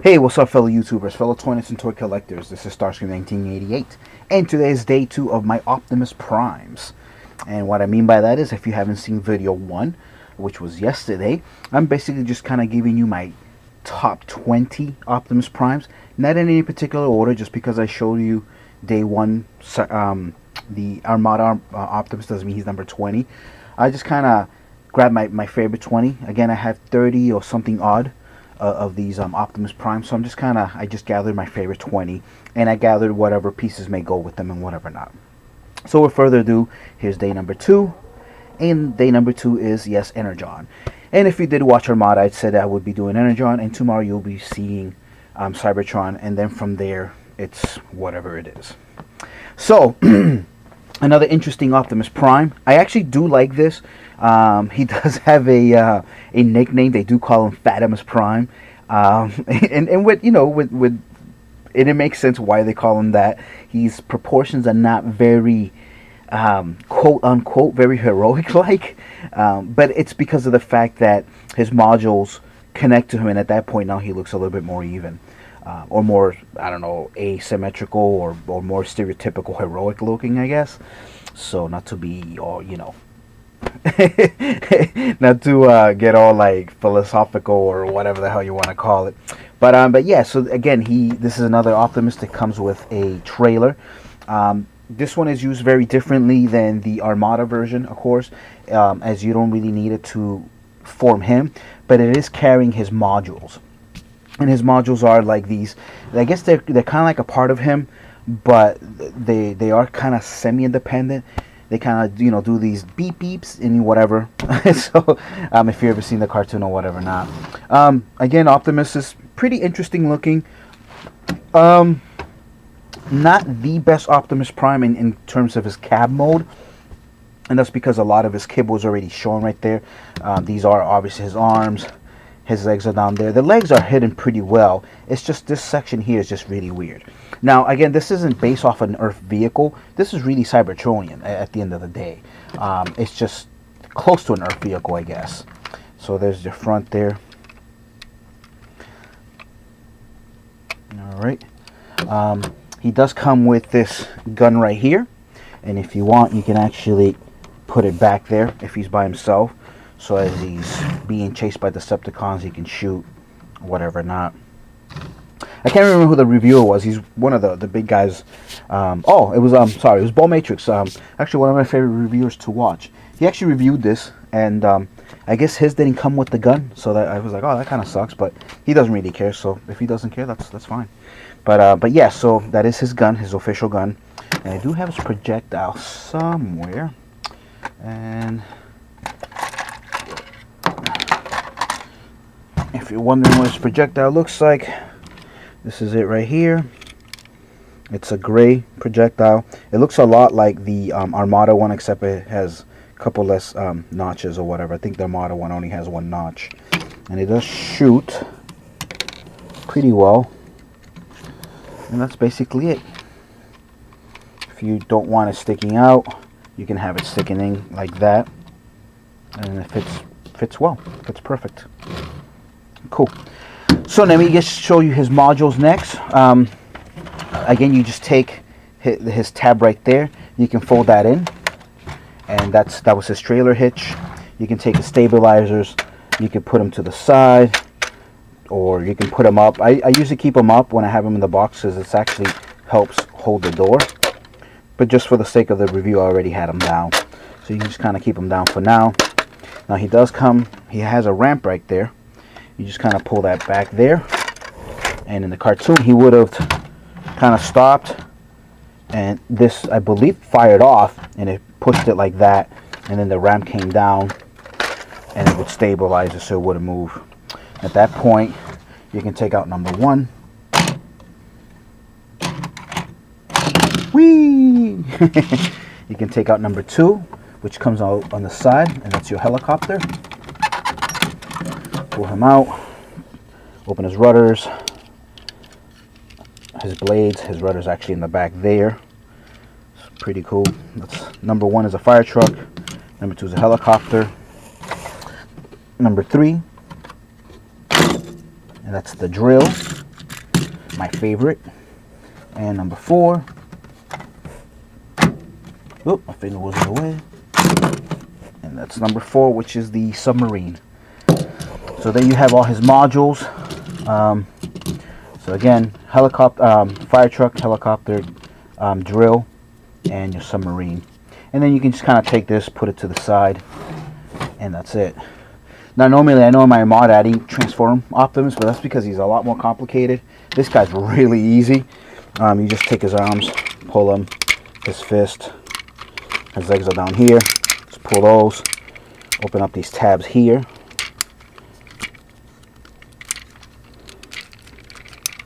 Hey, what's up, fellow YouTubers, fellow toys and toy collectors? This is Starscream 1988, and today is day 2 of my Optimus Primes. And what I mean by that is, if you haven't seen video 1, which was yesterday, I'm basically just kind of giving you my top 20 Optimus Primes. Not in any particular order, just because I showed you day 1, the Armada Optimus doesn't mean he's number 20. I just kind of grabbed my favorite 20. Again, I have 30 or something odd of these Optimus Prime, so I just gathered my favorite 20, and I gathered whatever pieces may go with them and whatever not. So with further ado, here's day number 2, and day number 2 is, yes, Energon. And if you did watch Armada, I said I would be doing Energon, and tomorrow you'll be seeing Cybertron, and then from there it's whatever it is. So another interesting Optimus Prime. I actually do like this. He does have a nickname. They do call him Fatimus Prime, and with it makes sense why they call him that. His proportions are not very quote unquote very heroic like, but it's because of the fact that his modules connect to him, and at that point now he looks a little bit more even. Or more, I don't know, asymmetrical or more stereotypical heroic looking, I guess. So not to be all, not to get all like philosophical or whatever the hell you want to call it. But yeah, so again, this is another Optimus that comes with a trailer. This one is used very differently than the Armada version, of course, as you don't really need it to form him, but it is carrying his modules. And his modules are like these. I guess they're kind of like a part of him, but they are kind of semi-independent. They kind of do these beep beeps and whatever. So if you ever seen the cartoon or whatever not. Again, Optimus is pretty interesting looking. Not the best Optimus Prime in terms of his cab mode, and that's because a lot of his kib was already shown right there. These are obviously his arms. His legs are down there. The legs are hidden pretty well. It's just this section here is just really weird. Now, again, this isn't based off an Earth vehicle. This is really Cybertronian at the end of the day. It's just close to an Earth vehicle, I guess. So there's the front there. Alright. He does come with this gun right here. And if you want, you can actually put it back there if he's by himself. So as he's being chased by Decepticons, he can shoot whatever not. I can't remember who the reviewer was. He's one of the big guys. Oh, it was it was Ball Matrix. Actually, one of my favorite reviewers to watch. He actually reviewed this, and I guess his didn't come with the gun, so that I was like, oh, that kind of sucks. But he doesn't really care. So if he doesn't care, that's fine. But yeah, so that is his gun, his official gun, and I do have his projectile somewhere, and if you're wondering what his projectile looks like, this is it right here. It's a gray projectile. It looks a lot like the Armada one, except it has a couple less notches or whatever. I think the Armada one only has one notch. And it does shoot pretty well. And that's basically it. If you don't want it sticking out, you can have it sticking in like that. And it fits well. Fits perfect. Cool. So let me just show you his modules next. Again, you just take his tab right there. You can fold that in, and that was his trailer hitch. You can take his stabilizers. You can put them to the side, or you can put them up. I usually keep them up when I have them in the box, because it actually helps hold the door. But just for the sake of the review, I already had them down, so you can just kind of keep them down for now. Now he does come. He has a ramp right there. You just kind of pull that back there, and in the cartoon he would have kind of stopped, and this, I believe, fired off, and it pushed it like that, and then the ramp came down, and it would stabilize it so it wouldn't move. At that point, you can take out number 1. Whee! You can take out number 2, which comes out on the side, and that's your helicopter. Pull him out, open his rudders, his blades. His rudder's actually in the back there. It's pretty cool. Number 1 is a fire truck, number 2 is a helicopter, number 3, and that's the drill. my favorite. And number 4. Oop, my finger was in the way. And that's number 4, which is the submarine. So then you have all his modules. So again, helicopter, fire truck, helicopter, drill, and your submarine. And then you can just kind of take this, put it to the side, and that's it. Now normally I know in my mod I didn't transform Optimus, but that's because he's a lot more complicated. This guy's really easy. You just take his arms, pull them, his fist, his legs are down here. Just pull those, open up these tabs here.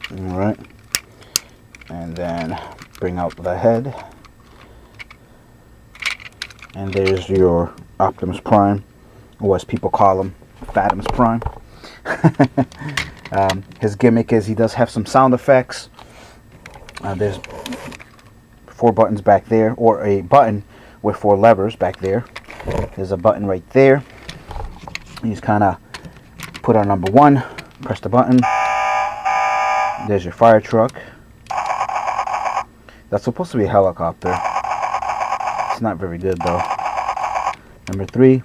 Alright, and then bring out the head, and there's your Optimus Prime, or as people call him, Optimus Prime. His gimmick is he does have some sound effects. There's 4 buttons back there, or a button with 4 levers back there. There's a button right there. You just kind of put on number 1, press the button. There's your fire truck. That's supposed to be a helicopter. It's not very good though. Number 3.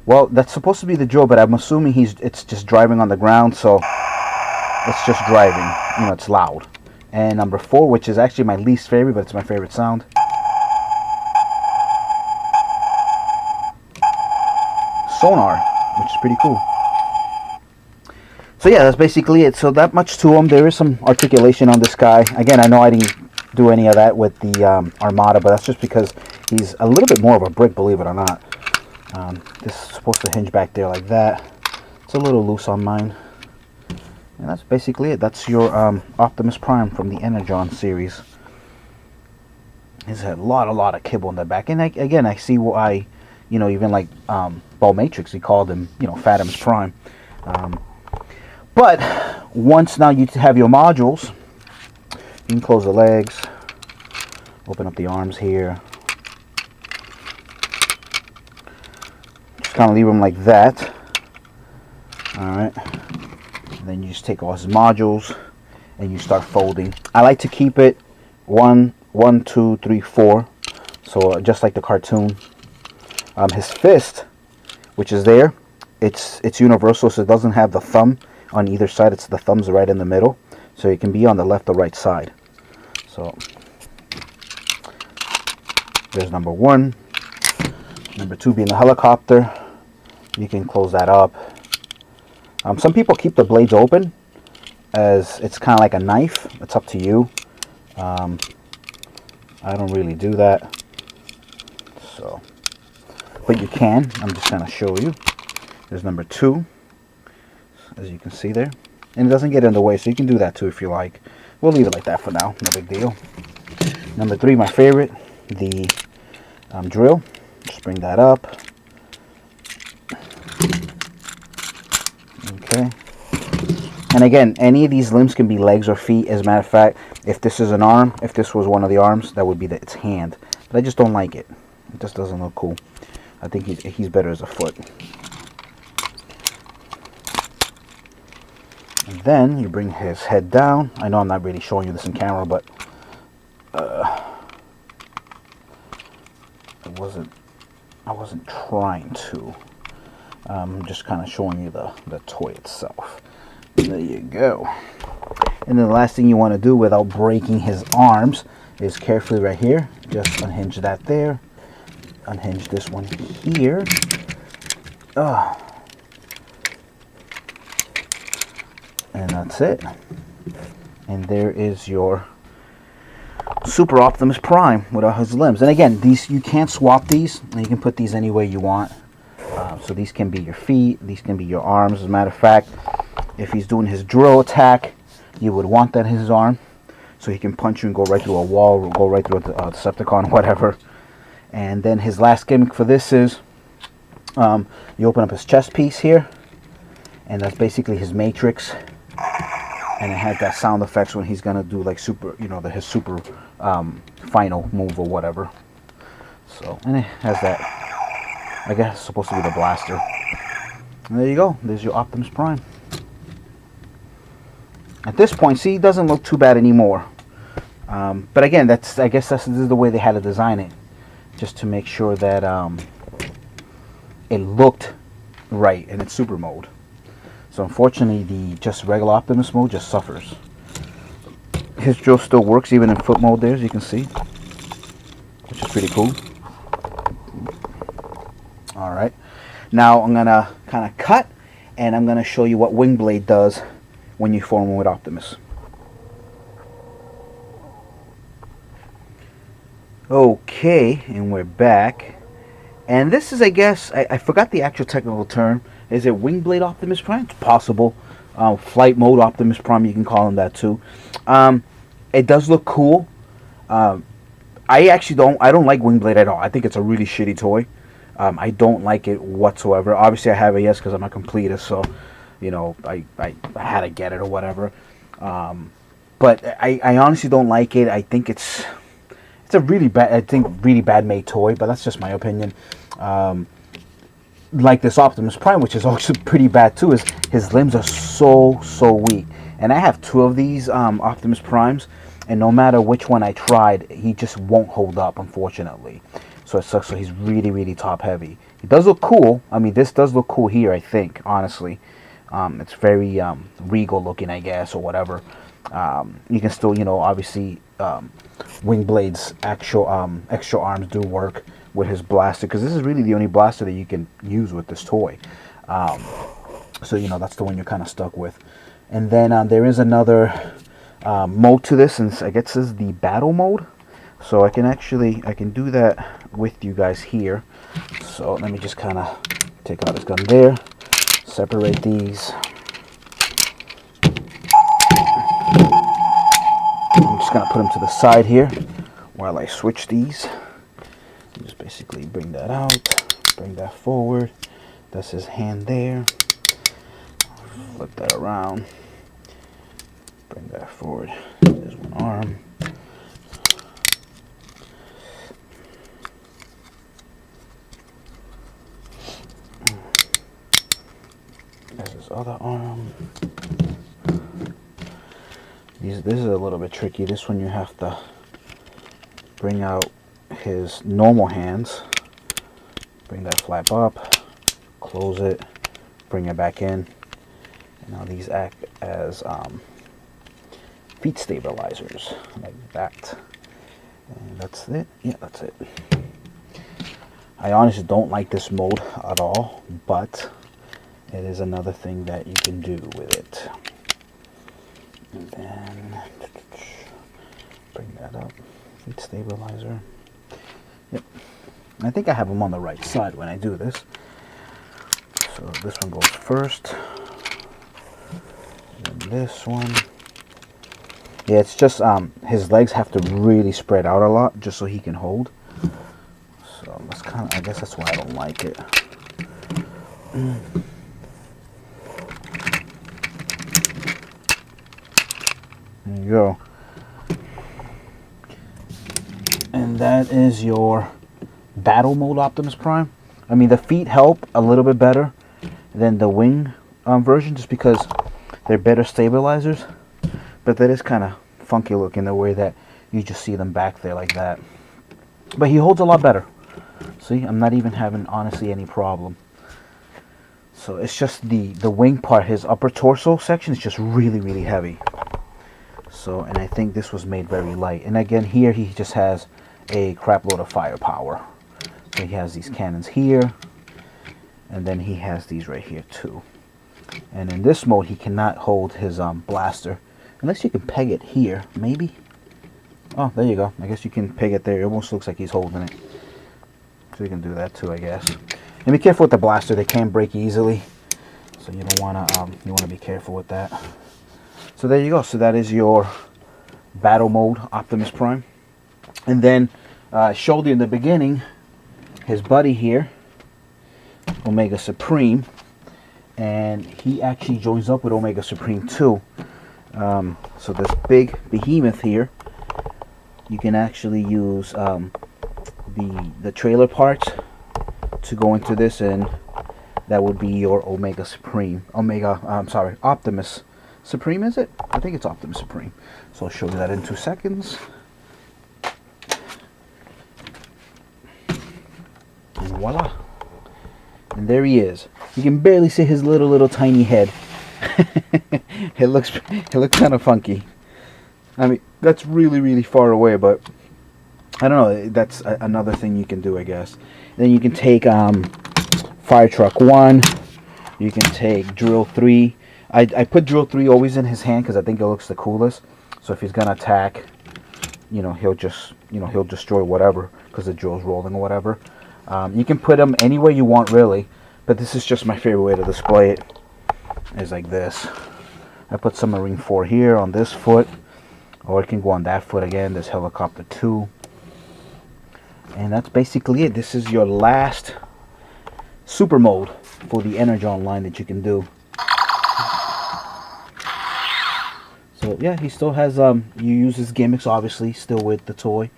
Well, that's supposed to be the drill, but I'm assuming it's just driving on the ground, so it's just driving. You know, it's loud. And number 4, which is actually my least favorite, but it's my favorite sound. Sonar, which is pretty cool. So yeah, that's basically it. So that much to him. There is some articulation on this guy. Again, I know I didn't do any of that with the Armada, but that's just because he's a little bit more of a brick, believe it or not. This is supposed to hinge back there like that. It's a little loose on mine. And that's basically it. That's your Optimus Prime from the Energon series. He's had a lot of kibble in the back. And again, I see why, you know, even like Ball Matrix, he called him, you know, Optimus Prime. But once now you have your modules, you can close the legs, open up the arms here. Just kind of leave them like that. Alright. And then you just take all his modules and you start folding. I like to keep it 1, 2, 3, 4. So just like the cartoon. His fist, which is there, it's universal, so it doesn't have the thumb on either side. It's the thumbs right in the middle, so it can be on the left or right side. So there's number 1. Number 2 being the helicopter. You can close that up. Some people keep the blades open as it's kind of like a knife. It's up to you. I don't really do that, so, but you can. I'm just going to show you. There's number 2, as you can see there, and it doesn't get in the way, so you can do that too if you like. We'll leave it like that for now, no big deal. Number 3, my favorite, the drill. Just bring that up. Okay. And again, any of these limbs can be legs or feet. As a matter of fact, if this is an arm, if this was one of the arms, that would be its hand. But I just don't like it. It just doesn't look cool. I think he's better as a foot. And then you bring his head down. I know I'm not really showing you this in camera, but I wasn't trying to. I'm just kind of showing you the toy itself. There you go. And then the last thing you want to do without breaking his arms is carefully right here, just unhinge that there. Unhinge this one here. And that's it. And there is your Super Optimus Prime with all his limbs. And again, these, you can't swap these, and you can put these any way you want. So these can be your feet, these can be your arms. As a matter of fact, if he's doing his drill attack, you would want that in his arm, so he can punch you and go right through a wall, or go right through a Decepticon, whatever. And then his last gimmick for this is, you open up his chest piece here, and that's basically his matrix. And it has that sound effects when he's gonna do like super, you know, his super final move or whatever. So, and it has that, I guess it's supposed to be the blaster. And there you go. There's your Optimus Prime. At this point, see, it doesn't look too bad anymore. But again, I guess this is the way they had to design it, just to make sure that it looked right in its super mode. So unfortunately, the just regular Optimus mode just suffers. His drill still works even in foot mode there, as you can see, which is pretty cool. Alright, now I'm going to kind of cut, and I'm going to show you what Wing Blade does when you form him with Optimus. Okay, and we're back. And this is, I guess, I forgot the actual technical term. Is it Wing Blade Optimus Prime? It's possible. Flight Mode Optimus Prime, you can call him that too. It does look cool. I don't like Wing Blade at all. I think it's a really shitty toy. I don't like it whatsoever. Obviously, I have it, yes, because I'm a completist, so, you know, I had to get it or whatever. But I honestly don't like it. I think it's a really bad made toy, but that's just my opinion. Like this Optimus Prime, which is also pretty bad too, is his limbs are so weak. And I have two of these Optimus Primes, and no matter which one I tried, he just won't hold up, unfortunately. So it sucks. So he's really top heavy. He does look cool. I mean, this does look cool here, I think, honestly. It's very regal looking, I guess, or whatever. You can still, you know, obviously Wing Blade's actual extra arms do work with his blaster, because this is really the only blaster that you can use with this toy. So, you know, that's the one you're kind of stuck with. And then there is another mode to this, and I guess this is the battle mode. So I can do that with you guys here. So let me just kind of take out this gun there, separate these. I'm just gonna put them to the side here while I switch these. Just basically bring that out, bring that forward. That's his hand there. Flip that around. Bring that forward. There's one arm. There's his other arm. This is a little bit tricky. This one you have to bring out his normal hands. Bring that flap up, close it, bring it back in. And now these act as feet stabilizers, like that. And that's it. Yeah, that's it. I honestly don't like this mode at all, but it is another thing that you can do with it. And then bring that up. Feet stabilizer. Yep. I think I have them on the right side when I do this. So this one goes first. And then this one. Yeah, it's just his legs have to really spread out a lot just so he can hold. So that's kind of, I guess that's why I don't like it. There you go. And that is your battle mode Optimus Prime. I mean, the feet help a little bit better than the wing version, just because they're better stabilizers. But that is kind of funky looking, the way that you just see them back there like that. But he holds a lot better. See, I'm not even having, honestly, any problem. So it's just the wing part, his upper torso section is just really heavy. So, and I think this was made very light. And again, here he just has a crap load of firepower. So he has these cannons here, and then he has these right here too. And in this mode, he cannot hold his blaster, unless you can peg it here, maybe. Oh, there you go. I guess you can peg it there. It almost looks like he's holding it. So you can do that too, I guess. And be careful with the blaster; they can break easily. So you don't wanna be careful with that. So there you go. So that is your battle mode Optimus Prime. And then I showed you in the beginning his buddy here, Omega Supreme, and he actually joins up with Omega Supreme too. So this big behemoth here, you can actually use the trailer parts to go into this, and that would be your Omega Supreme. Optimus Supreme, is it? I think it's Optimus Supreme. So I'll show you that in 2 seconds. And voila. And there he is. You can barely see his little tiny head. It looks kind of funky. I mean, that's really far away, but I don't know. That's another thing you can do, I guess. Then you can take Fire Truck 1. You can take Drill 3. I put Drill 3 always in his hand because I think it looks the coolest. So if he's gonna attack, you know, he'll just, you know, he'll destroy whatever because the drill's rolling or whatever. You can put him anywhere you want, really, but this is just my favorite way to display it. Is like this. I put Submarine 4 here on this foot, or it can go on that foot again. There's Helicopter 2, and that's basically it. This is your last super mode for the Energon line that you can do. So yeah, he still has you use his gimmicks, obviously, still with the toy,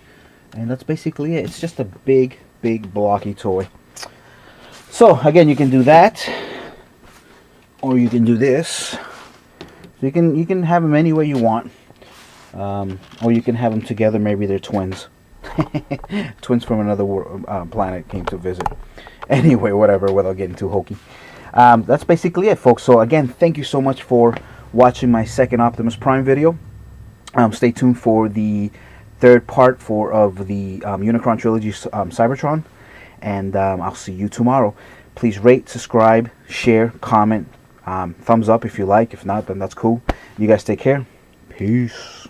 and that's basically it. It's just a big blocky toy. So again, you can do that, or you can do this. So you can have them any way you want, or you can have them together. Maybe they're twins. Twins from another planet came to visit. Anyway, whatever, without getting too hokey. That's basically it, folks. So again, thank you so much for watching my second Optimus Prime video. Stay tuned for the third part of the Unicron Trilogy Cybertron, and I'll see you tomorrow. Please rate, subscribe, share, comment, thumbs up if you like. If not, then that's cool. You guys take care. Peace.